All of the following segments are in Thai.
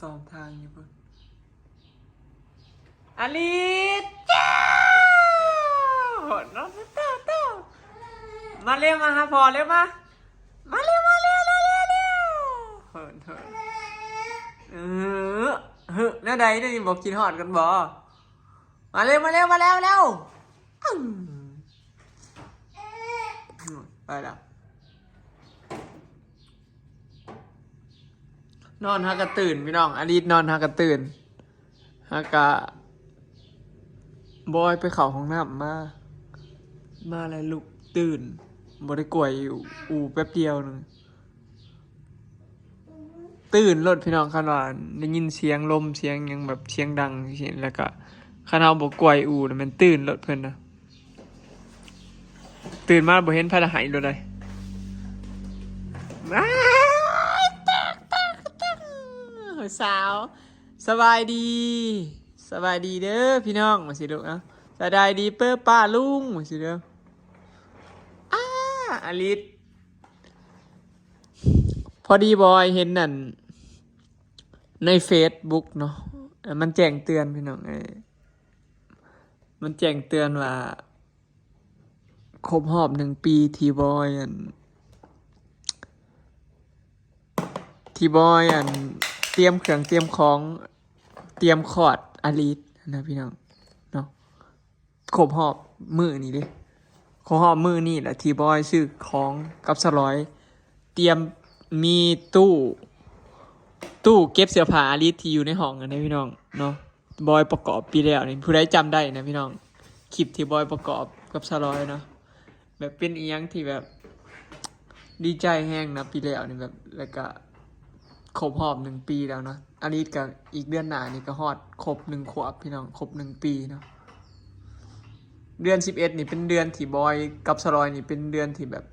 ซ้อมทางอยู่เพิ่นอลิสจ้าโหน้องเต้ามาเร็วมาหาพ่อเร็วมาเร็วเร็วเหินแล้วใดนี่บอกกินหอดกันบ่มาเร็วอื้ไปแล้วนอนฮักกะตื่นพี่น้องอลิสนอนฮักกะตื่นฮักกะบอยไปเข้าห้องน้ำมาแล้วลุกตื่นบ่ได้กวยอูแป๊บเดียวนึงตื่นรถพี่น้องคันว่าได้ยินเสียงลมเสียงยังแบบเสียงดังเห็นแล้วก็คันเฮาบ่กวยอูน่ะมันตื่นรถเพิ่นนะตื่นมาบ่เห็นไผละหายรถเลยสาวสบายดีเด้อพี่น้องมาสิลูกเอ้าสบายดีเป้อป้าลุงมาสิเด้ออลิสพอดีบอยเห็นนั่นใน Facebook เนาะมันแจ้งเตือนพี่น้องมันแจ้งเตือนว่าครบรอบ1 ปีที่บอยเตรียมเครื่องเตรียมของเตรียมคอร์ดอลิสนะพี่น้องเนาะครบรอบมื้อนี้เด้ครบรอบมื้อนี้แหละที่บอยซื้อของกับสลอยเตรียมมีตู้เก็บเสื้อผ้าอลิสที่อยู่ในห้องนะพี่น้องเนาะบอยประกอบปีแล้วนี่ผู้ใดจำได้นะพี่น้องคลิปที่บอยประกอบกับสลอยเนาะแบบเป็นอีหยังที่แบบดีใจแห้งนะปีแล้วนี่แบบแล้วก็ครบรอบ1 ปีแล้วเนาะอลิสกับอีกเดือนหน้านี่ก็ฮอดครบ1 ขวบพี่น้องครบ1 ปีเนาะเดือน11นี่เป็นเดือนที่บอยกับสลอยนี่เป็นเดือนที่แบบ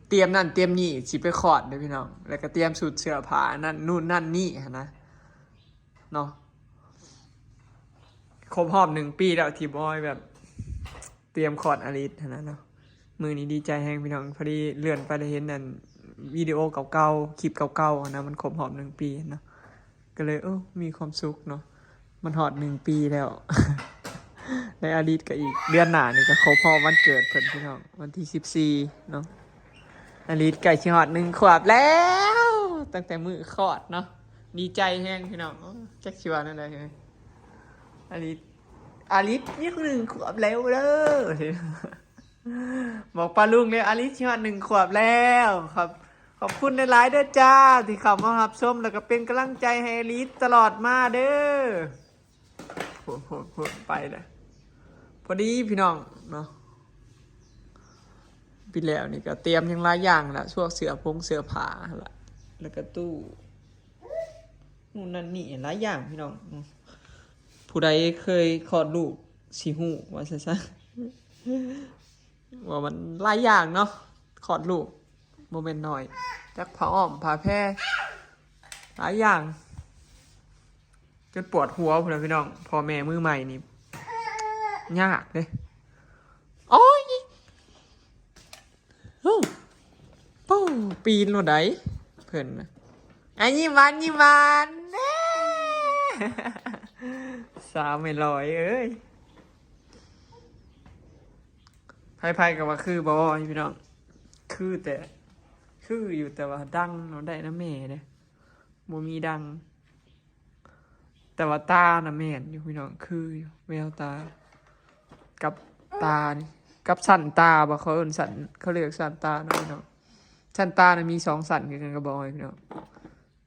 เตรียมนั่นเตรียมนี่สิไปคอร์ดเด้อพี่น้องแล้วก็เตรียมสูตรเสื้อผ้านั่นนู่นนั่นนี่นะเนาะครบรอบ1 ปีแล้วที่บอยแบบเตรียมคอร์ดอลิสนะเนาะมือนี้ดีใจแฮงพี่น้องพอดีเลื่อนไปได้เห็นนั่นวิดีโอเก่าๆคลิปเก่าๆนะมันครบรอบ1 ปีเนาะก็เลยมีความสุขเนาะมันฮอด1 ปีแล้ว ในอลิสก็อีกเดือนหน้านี่ก็ครบรอบวันเกิดเพิ่นพี่น้องวันที่14เนาะอลิสไก่ชิฮอด1 ขวบแล้วตั้งแต่มือคลอดเนาะดีใจแฮงพี่น้องจักชิวานั่นเลยอลิสนี่คือ1 ขวบแล้วเด้อบอกป้าลุงเลยอลิสชิฮอด1 ขวบแล้วครับขอบคุณในไลน์เด้อจ้าที่เข้ามารับชมแล้วก็เป็นกำลังใจให้อลิสตลอดมาเด้อพูดไปเลยพอดีพี่น้องเนาะปีแล้วนี่ก็เตรียมยังหลายอย่างละช่วงเสื้อผ้าละแล้วก็ตู้นู่นนั่นนี่หลายอย่างพี่น้องผู้ใดเคยคลอดลูกสิฮู้ว่าซะว่ามันหลายอย่างเนาะคลอดลูกโมเมนต์หน่อยจักผ้าอ้อมผ้าแพร่หลายอย่างจนปวดหัวพุ่นน่ะพี่น้องพ่อแม่มือใหม่นี่ยากเด้โอ้ยปู้ปีนโลดได้เพิ่นนะยิ้มหวานเด้สาวไม่ลอยเอ้ยไพ่กับว่าคือบ่พี่น้องคืออยู่แต่ว่าดังเนาะได้นะแม่เด้บ่มีดังแต่ว่าตาน่ะแม่นอยู่พี่น้องคืออยู่แววตากับตานี่กับสันตาบ่เขาเอิ้นสันเขาเรียกสันตาเนาะพี่น้องสันตาน่ะมี2 สันคือกันก็บ่พี่น้อง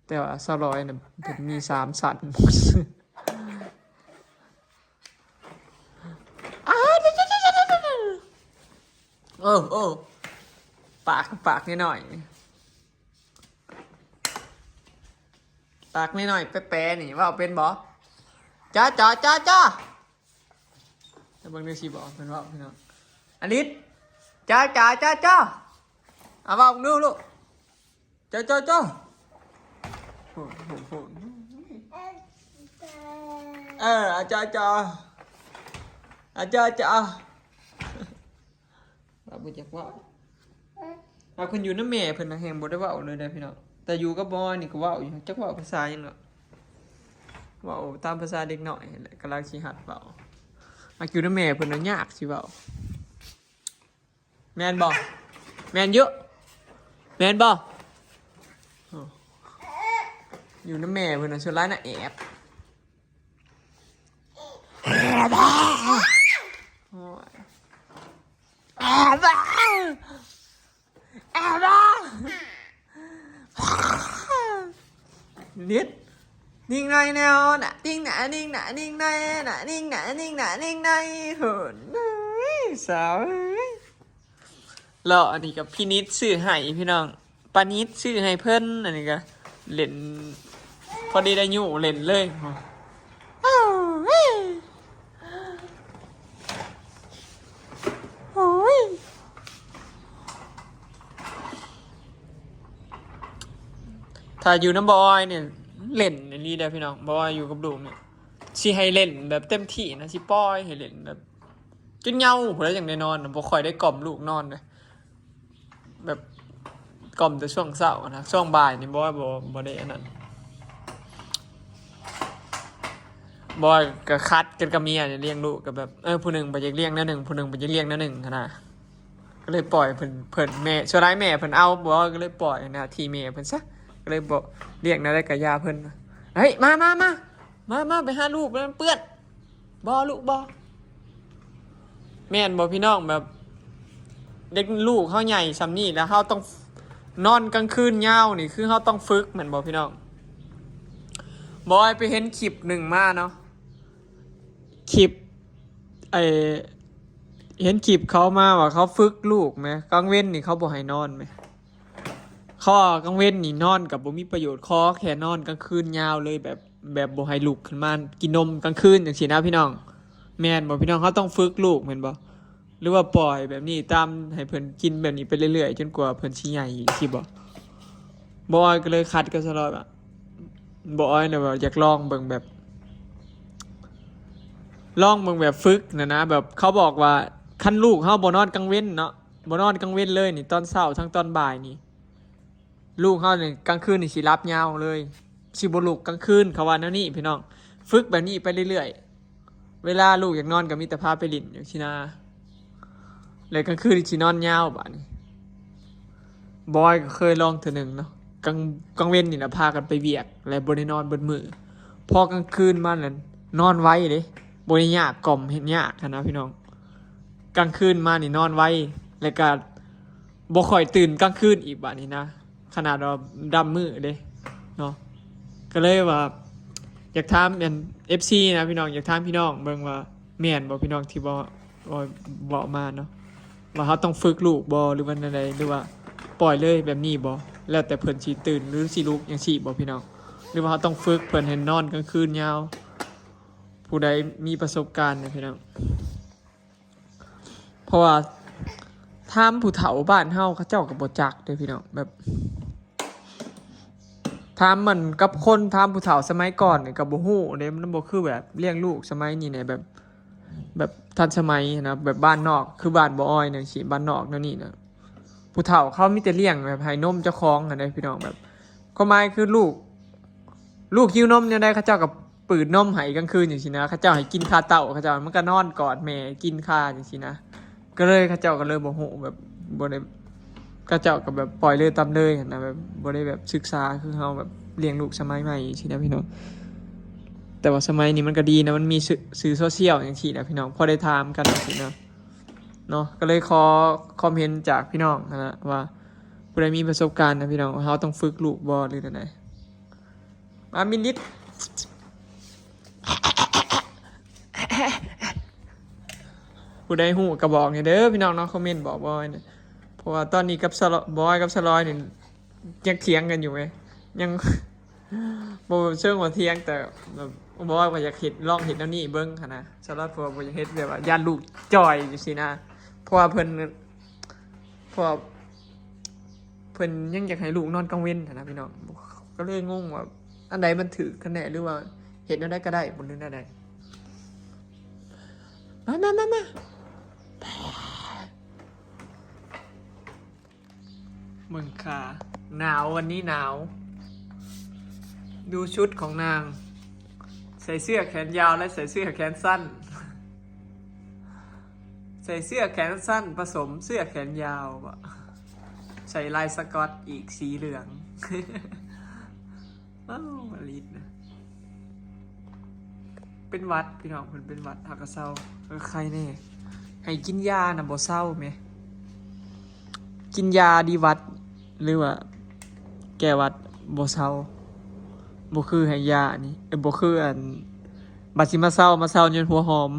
แต่ว่าสลอยน่ะเพิ่นมี3 สันปากนิดหน่อยปากนิดหน่อยแป๊ะๆนี่ว่าเป็นบ่จ้าแต่บางทีสิบอกเป็นว่าพี่น้องอลิสจ้าเอาว่าดูลูกจ้าโหจ้าเราบ่จักว่าเราคนอยู่น้ำแม่เพิ่นนะแฮงบ่ได้เว้าเลยได้พี่น้องแต่อยู่กับบอยนี่ก็เว้าอยู่จักเว้าภาษาหยังเนาะ เว้าตามภาษาเด็กน้อยนั่นแหละกำลังสิหัดเว้ามักอยู่นำแม่เพิ่นน่ะยากสิเว้าแม่นบ่แม่นเยอะแม่นบ่อ้ออยู่นำแม่เพิ่นน่ะส่วนหลายน่ะแอบโอ้ยแอบบ้าแอบบ้านิดนิ่งในแนวน่ะนิ่งหนานิ่งหนานิ่งในน่ะนิ่งหนานิ่งหนานิ่งในเหินสาวแล้วอันนี้กับพี่นิดซื้อให้พี่น้องปานิดซื้อให้เพิ่นอันนี้ก็เล่นพอดีได้อยู่เล่นเลยโอ้ยถ้าอยู่น้ำบอยเนี่ยเล่นอันนี้ได้พี่น้องบอยอยู่กับลูกเนี่ยสิให้เล่นแบบเต็มที่นะสิป้อยให้เล่นแบบจนเหงาพอแล้วอย่างได้นอนบ่ค่อยได้กล่อมลูกนอนเลยแบบกล่อมแต่ช่วงเช้านะช่วงบ่ายนี่บ่ได้อันนั้นบอยก็คัดกันกับเมียเนี่ยเลี้ยงลูกกับแบบผู้หนึ่งไปอยากเลี้ยงนั่นหนึ่งผู้หนึ่งไปอยากเลี้ยงนั่นหนึ่งนะก็เลยปล่อยเพิ่นแม่ช่วยร้ายแม่เพิ่นเอาบอยก็เลยปล่อยนะทีแม่เพิ่นซะก็เลยบอกเลี้ยงนะได้กับยาเพิ่นเฮ้ยมาไปหาลูกมันเปื้อนบ่ลูกบ่แม่นบ่พี่น้องแบบเด็กลูกเขาใหญ่ซำนี้แล้วเขาต้องนอนกลางคืนยาวนี่คือเขาต้องฝึกเหมือนบ่พี่น้องบอยไปเห็นคลิปหนึ่งมาเนาะคลิปเห็นคลิปเขามาว่าเขาฝึกลูกไหมกลางเว้นนี่เขาบอกให้นอนไหมข้อกลางเว้นนี่นอนกับบ่มีประโยชน์ข้อแค่นอนกลางคืนยาวเลยแบบบ่ให้ลูกขึ้นมากินนมกลางคืนอย่างสินะพี่น้องแม่นบ่พี่น้องเขาต้องฝึกลูกแม่นบ่หรือว่าปล่อยแบบนี้ตามให้เพิ่นกินแบบนี้ไปเรื่อยๆจนกว่าเพิ่นสิใหญ่สิบ่บอยก็เลยคัดกันซะแล้วอะบอยเนี่ยแบบอยากลองเบิ่งแบบฝึกนะแบบเขาบอกว่าคันลูกเฮาบ่นอนกลางเว้นเนาะบ่นอนกลางเว้นเลยนี่ตอนเช้าทั้งตอนบ่ายนี่ลูกเฮานี่กลางคืนนี่สิรับยาวเลยสิบ่ลุกกลางคืนเขาว่าแนวนี้พี่น้องฝึกแบบนี้ไปเรื่อยๆเวลาลูกอยากนอนก็มีแต่พาไปเล่นอย่างที่นาเลยกลางคืนสินอนยาวบัดนี้บอยก็เคยลองเทื่อนึงเนาะกลางเว้นนี่นะพากันไปเวียกและบ่ได้นอนเบิดมื้อพอกลางคืนมานั่นนอนไว้เด้บ่ได้ยากกล่อมเฮ็ดยากนะพี่น้องกลางคืนมานี่นอนไว้แล้วก็บ่ค่อยตื่นกลางคืนอีกบัดนี้นะขนาดว่าดำมือเด้เนาะก็เลยว่าอยากถามเป็น FC นะพี่น้องอยากถามพี่น้องเบิ่งว่าแม่นบ่พี่น้องที่บ่มาเนาะว่าเฮาต้องฝึกลูกบ่หรือว่าจังไดหรือว่าปล่อยเลยแบบนี้บ่แล้วแต่เพิ่นสิตื่นหรือสิลุกจังซี่บ่พี่น้องหรือว่าเฮาต้องฝึกเพิ่นให้นอนกลางคืนยาวผู้ใดมีประสบการณ์นะพี่น้องเพราะว่าถามผู้เฒ่าบ้านเฮาเขาเจ้าก็บ่จักเด้อพี่น้องแบบถามมันกับคนถามผู้เฒ่าสมัยก่อนนี่ก็บ่ฮู้เด้มันบ่คือแบบเลี้ยงลูกสมัยนี้เนี่ยแบบทันสมัยนะแบบบ้านนอกคือบ้านบ่อ้อยจังซี่บ้านนอกแนวนี้นะผู้เฒ่าเขามีแต่เลี้ยงแบบให้นมเจ้าของหั่นเด้พี่น้องแบบความหมายคือลูกหิวนมเนี่ยได้เขาเจ้ากับปืดนมให้กลางคืนจังซี่นะเขาเจ้าให้กินคาเต้าเขาเจ้ามันก็นอนกอดแม่กินคาจังซี่นะก็เลยเขาเจ้าก็เลยบ่ฮู้แบบบ่ได้เขาเจ้าก็แบบปล่อยเลยตามเลยนะแบบบ่ได้แบบศึกษาคือเฮาแบบเลี้ยงลูกสมัยใหม่จังซี่นะพี่น้องแต่ว่าสมัยนี้มันก็ดีนะมันมีสื่อโซเชียลจังซี่นะพี่น้องพอได้ถามกันจังซี่นะเนาะก็เลยขอคอมเมนต์จากพี่น้องนะว่าผู้ใดมีประสบการณ์นะพี่น้องเฮาต้องฝึกลูกบ่หรือจังไดมามินิดผู้ใดฮู้ก็บอกเด้อพี่น้องเนาะคอมเมนต์บอกบอยเนี่ยเพราะว่าตอนนี้กับบอยกับสลอยนี่ยังเถียงกันอยู่ไหมยังบ่เชิงว่าเถียงแต่แบบบอยว่าอยากเฮ็ดลองเฮ็ดแนวนี้เบิ่งหั่นนะสลอยเพราะว่าบ่อยากเฮ็ดแบบว่าย่านลูกจ่อยจังซี่นะเพราะว่าเพิ่นยังอยากให้ลูกนอนกลางเว้นหั่นนะพี่น้องก็เลยงงว่าอันใดมันถูกกันแน่หรือว่าเฮ็ดแนวใดก็ได้บ่รู้แนวใดมามึงค่ะหนาววันนี้หนาวดูชุดของนาง ใส่เสื้อแขนยาวและใส่เสื้อแขนสั้นใส่เสื้อแขนสั้นผสมเสื้อแขนยาวอะใส่ลายสก๊อตอีกสีเหลืองอ้าวอลิสนะเป็นวัดพี่น้องมันเป็นวัดหักกระเซาใครแน่ให้กินยานะบ่เศร้าไหมกินยาดีวัดหรือว่าแก้วัดบ่เศร้าบ่คือให้ยานี่บ่คืออันบัดสิมาเศร้าจนหัวหอม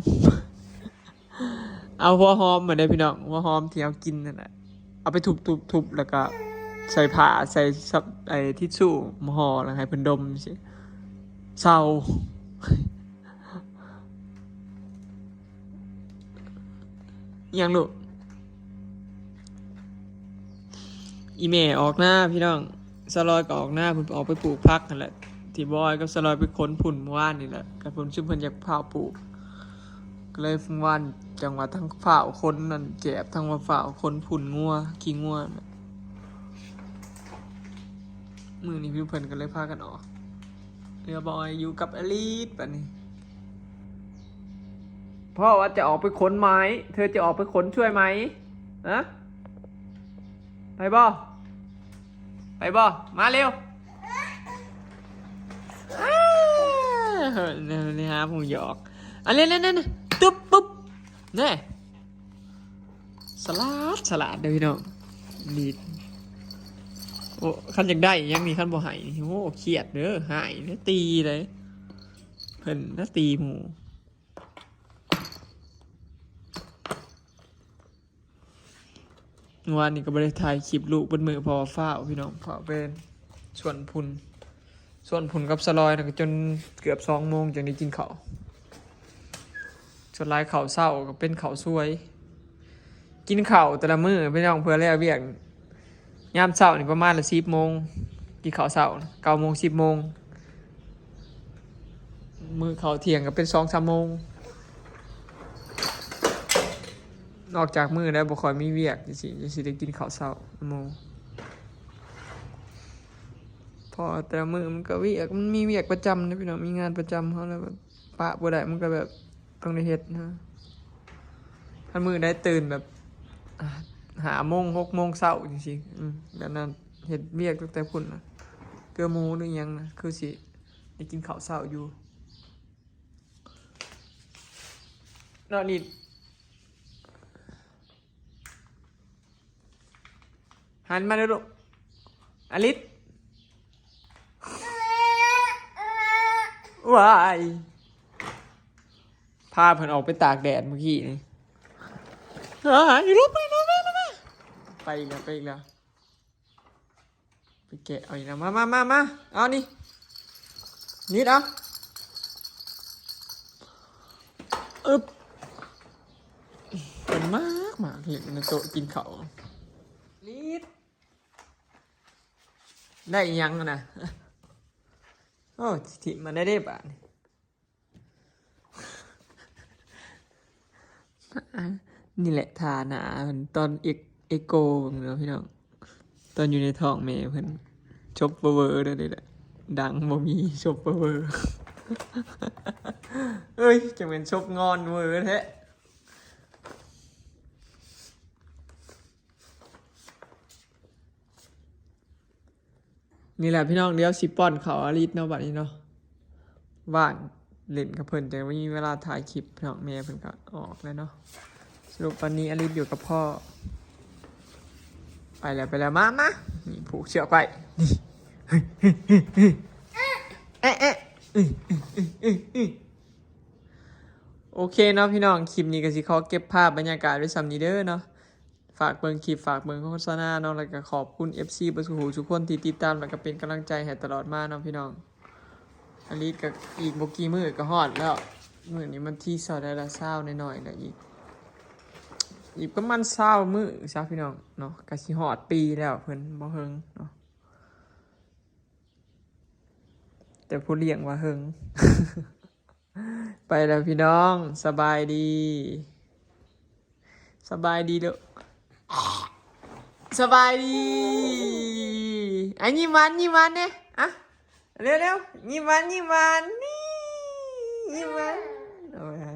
เอาหัวหอมเหมือนได้พี่น้องหัวหอมที่เอากินนั่นแหละเอาไปทุบแล้วก็ใส่ผ้าใส่ซับไอ้ทิชชู่มาห่อแล้วให้เพิ่นดมสิเศร้ายังลูกอีเมออกหน้าพี่น้องสลอยก็ออกหน้าเพิ่นออกไปปลูกพักนั่นแหละที่บอยกับสลอยไปค้นผุ่นเมื่อวานนี่แหละกับเพิ่นชื่อเพิ่นอยากพาปลูกก็เลยฟุ้งวันจังหวะทั้งฝ่าคนนั่นแจบทั้งว่าฝ่าคนผุ่นงัวขี้งัวมือนี้พี่เพิ่นก็เลยพากันออกเรือบอยอยู่กับอลิสแบบนี้พ่อว่าจะออกไปขนไม้เธอจะออกไปขนช่วยไหมนะไปบ่มาเร็วนี่ฮะผมหยอกอันเล่นตุ๊บปุ๊บนี่สลัดเดี๋ยวพี่น้องดีโอ้ขั้นอยากได้ยังมีขั้นบ่หายโอ้เครียดเด้อหายเด้อตีเลยเพิ่นน่าตีหมูวันนี้ก็ไม่ได้ถ่ายคลิปลูกบนมือพอฟ้าพี่น้องพอเป็นส่วนพุนกับสลอยนะจนเกือบ2 โมงจึงได้กินข้าวส่วนลายข้าวเศร้าก็เป็นข้าวสวยกินข้าวแต่ละมื้อพี่น้องเพื่อแล้วเวียกยามเช้านี่ประมาณ10 โมงกินข้าวเช้า9 โมง10 โมงมื้อข้าวเที่ยงก็เป็น2-3 โมงนอกจากมื้อแล้วบ่ค่อยมีเวียกจังซี่ได้กินข้าวเช้าโมงพอแต่ละมื้อมันก็เวียกมันมีเวียกประจำนะพี่น้องมีงานประจำเฮาแล้วปะบ่ได้มันก็แบบต้องได้เฮ็ดนะถ้ามื้อได้ตื่นแบบ5 โมง6 โมงเช้าจริงๆแบบนั้นเฮ็ดเวียกตั้งแต่พุ่นนะเกลือหมูหรือหยังนะคือสิได้กินข้าวเช้าอยู่นอนนี่หันมาเด้อลูกอลิสว้ายพาเพิ่นออกไปตากแดดเมื่อกี้นี่อยู่ลบไปอีกแล้วไปอีกแล้วไปแกะเอาอีกแล้วมาเอานี่นิดเอาเป็นมากเห็นในโต๊ะกินข้าวนิดได้ยังนะโอ้ถิ่มมันได้ป่ะนี่แหละทาหนามันตอนเอโกเนาะพี่น้องตอนอยู่ในท้องแม่เพิ่นชบเวอร์เลยแหละดังบ่มีชบเวอร์เอ้ยจังเป็นชบงอนเวอร์แท้นี่แหละพี่น้องเดี๋ยวสิป้อนเขาอลิสเนาะบัดนี้เนาะว่างเล่นกับเพิ่นแต่ไม่มีเวลาถ่ายคลิปพี่น้องแม่เพิ่นก็ออกแล้วเนาะสรุปวันนี้อลิสอยู่กับพ่อไปแล้วมานี่ผูกเชือกไปนี่โอเคเนาะพี่น้องคลิปนี้ก็สิขอเก็บภาพบรรยากาศไว้ซ้ำนี้เด้อเนาะฝากเบิ่งคลิปฝากเบิ่งโฆษณาเนาะแล้วก็ขอบคุณ FC บ่สุขทุกคนที่ติดตามแล้วก็เป็นกำลังใจให้ตลอดมาเนาะพี่น้องอลิสก็อีกบ่กี่มื้อก็ฮอดแล้วมื้อนี้มันที่ซอได้ละ20น้อยๆแล้วอีกประมาณ20 มื้อซะพี่น้องเนาะก็สิฮอดปีแล้วเพิ่นบ่เฮิงเนาะแต่ผู้เลี้ยงว่าเฮิง ไปแล้วพี่น้องสบายดีเด้อสบายดียิ้มหวานเนี่ยอ่ะเร็วยิ้มหวานนี่ ยิ้มไหมเอาไว้